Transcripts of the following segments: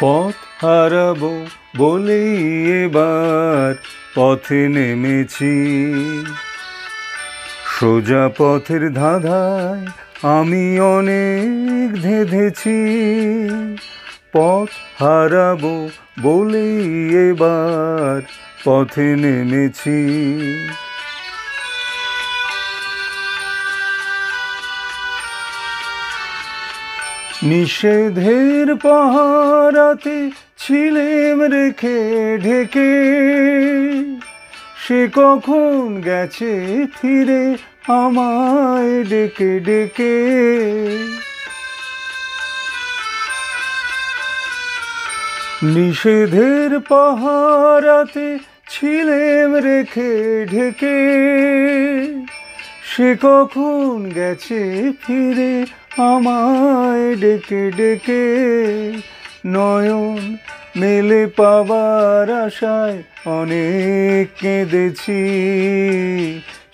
পথ হারাবো বলেই এবার পথে নেমেছি। সোজা পথের ধাঁধায় আমি অনেক ধেঁধেছি। পথ হারাবো বলেই এবার পথে নেমেছি। নিষেধের পাহারাতে ছিলেম রেখে ঢেকে, সে কখন গেছে ফিরে আমায় ডেকে ডেকে। নিষেধের পাহারাতে ছিলেম রেখে ঢেকে, সে কখন গেছে ফিরে আমায় ডেকে ডেকে। নয়ন মেলে পাবার আশায় অনেক কেঁদেছি,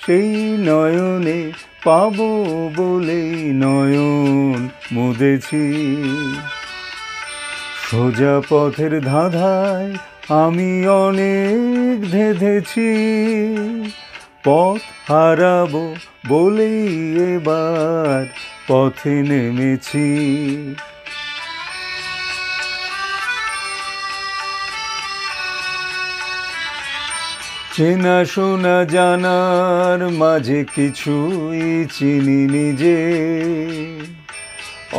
সেই নয়নে পাবো বলেই নয়ন মুদেছি। সোজা পথের ধাঁধায় আমি অনেক ধেঁধেছি। পথ হারাবো বলেই এবার পথে নেমেছি। চেনা শোনা জানার মাঝে কিছুই চিনি নিজে,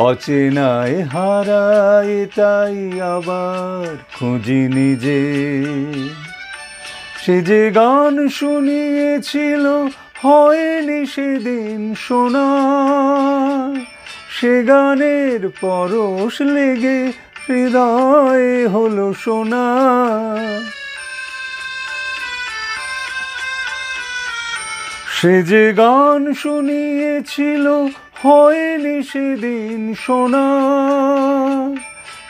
অচেনায় হারায় তাই আবার খুঁজি নিজে। সে যে গান শুনিয়েছিল হয়নি সেদিন শোনা, সে গানের পরশ লেগে হৃদয়ে হলো শোনা। সে যে গান শুনিয়েছিল হয়নি সেদিন শোনা,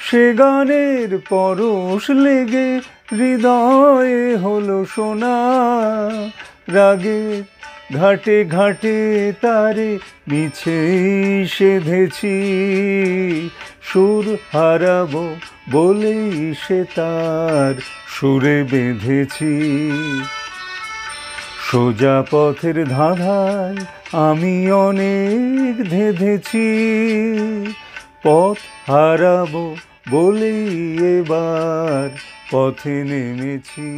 সে গানের পরশ লেগে হৃদয়ে হলো শোনা। রাগের ঘাটে ঘাটে তারে মিছেই সেধেছি, সুর হারাবো বলেই সে তার সুরে বেঁধেছি। সোজা পথের ধাঁধায় আমি অনেক ধেঁধেছি। পথ হারাবো বলেই এবার পথে নেমেছি।